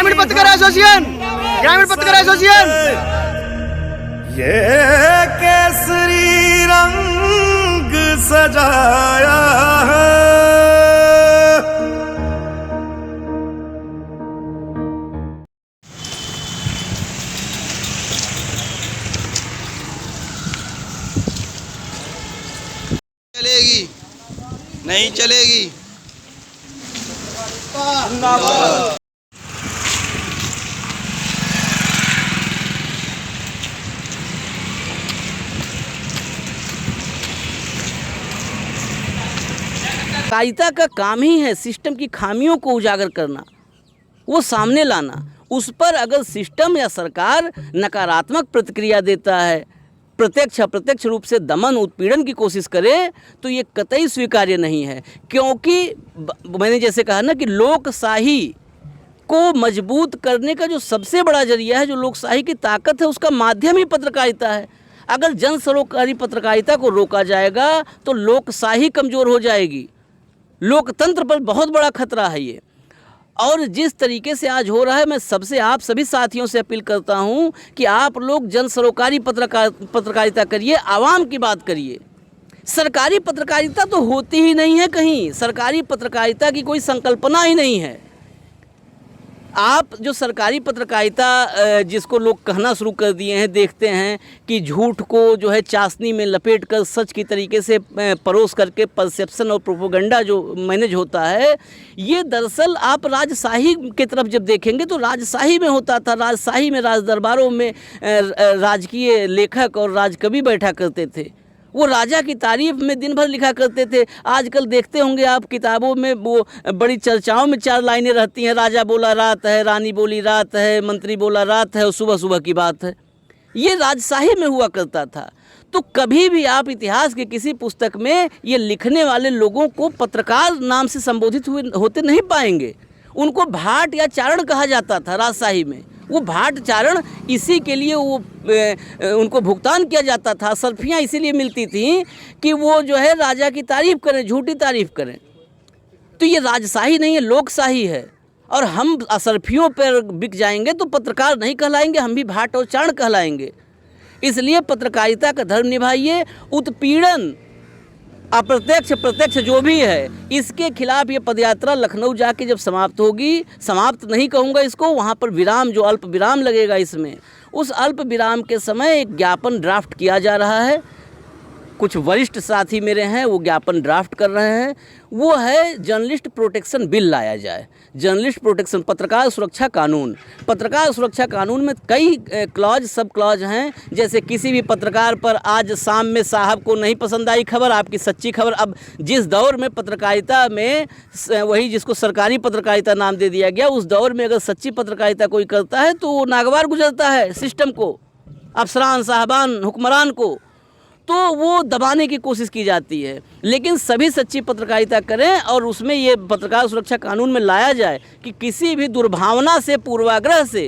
ग्रामीण पत्रकार एसोसिएशन, ग्रामीण पत्रकार एसोसिएशन। ये केसरी रंग सजाया है, चलेगी नहीं चलेगी। कायदा का काम ही है सिस्टम की खामियों को उजागर करना, वो सामने लाना। उस पर अगर सिस्टम या सरकार नकारात्मक प्रतिक्रिया देता है, प्रत्यक्ष अप्रत्यक्ष रूप से दमन उत्पीड़न की कोशिश करे, तो ये कतई स्वीकार्य नहीं है। क्योंकि मैंने जैसे कहा ना कि लोकशाही को मजबूत करने का जो सबसे बड़ा जरिया है, जो लोकशाही की ताकत है, उसका माध्यम ही पत्रकारिता है। अगर जन सरोकारी पत्रकारिता को रोका जाएगा तो लोकशाही कमज़ोर हो जाएगी। लोकतंत्र पर बहुत बड़ा खतरा है ये। और जिस तरीके से आज हो रहा है, मैं सबसे आप सभी साथियों से अपील करता हूं कि आप लोग जन सरोकारी पत्रकारिता करिए, आवाम की बात करिए। सरकारी पत्रकारिता तो होती ही नहीं है कहीं, सरकारी पत्रकारिता की कोई संकल्पना ही नहीं है। आप जो सरकारी पत्रकारिता जिसको लोग कहना शुरू कर दिए हैं, देखते हैं कि झूठ को जो है चाशनी में लपेट कर सच की तरीके से परोस करके परसेप्शन और प्रोपोगंडा जो मैनेज होता है, ये दरअसल आप राजशाही की तरफ जब देखेंगे तो राजशाही में होता था। राजशाही में, राज दरबारों में राजकीय लेखक और राजकवि बैठा करते थे, वो राजा की तारीफ में दिन भर लिखा करते थे। आजकल देखते होंगे आप किताबों में वो बड़ी चर्चाओं में 4 लाइनें रहती हैं, राजा बोला रात है, रानी बोली रात है, मंत्री बोला रात है और सुबह सुबह की बात है। ये राजशाही में हुआ करता था। तो कभी भी आप इतिहास के किसी पुस्तक में ये लिखने वाले लोगों को पत्रकार नाम से संबोधित होते नहीं पाएंगे। उनको भाट या चारण कहा जाता था राजशाही में। वो भाट चारण इसी के लिए वो उनको भुगतान किया जाता था, सरफियाँ इसीलिए मिलती थी कि वो जो है राजा की तारीफ़ करें, झूठी तारीफ़ करें। तो ये राजशाही नहीं है, लोकशाही है। और हम असरफियों पर बिक जाएंगे तो पत्रकार नहीं कहलाएंगे, हम भी भाट और चारण कहलाएंगे। इसलिए पत्रकारिता का धर्म निभाइए। उत्पीड़न अप्रत्यक्ष प्रत्यक्ष जो भी है, इसके खिलाफ ये पदयात्रा लखनऊ जाके जब समाप्त होगी, समाप्त नहीं कहूँगा इसको, वहाँ पर विराम, जो अल्प विराम लगेगा इसमें, उस अल्प विराम के समय एक ज्ञापन ड्राफ्ट किया जा रहा है। कुछ वरिष्ठ साथी मेरे हैं, वो ज्ञापन ड्राफ्ट कर रहे हैं। वो है जर्नलिस्ट प्रोटेक्शन बिल लाया जाए। जर्नलिस्ट प्रोटेक्शन, पत्रकार सुरक्षा कानून। पत्रकार सुरक्षा कानून में कई क्लॉज, सब क्लॉज हैं। जैसे किसी भी पत्रकार पर आज शाम में साहब को नहीं पसंद आई खबर, आपकी सच्ची खबर। अब जिस दौर में पत्रकारिता में वही जिसको सरकारी पत्रकारिता नाम दे दिया गया, उस दौर में अगर सच्ची पत्रकारिता कोई करता है तो वो नागवार गुजरता है सिस्टम को, अफसरान साहबान हुक्मरान को, तो वो दबाने की कोशिश की जाती है। लेकिन सभी सच्ची पत्रकारिता करें और उसमें ये पत्रकार सुरक्षा कानून में लाया जाए कि किसी भी दुर्भावना से, पूर्वाग्रह से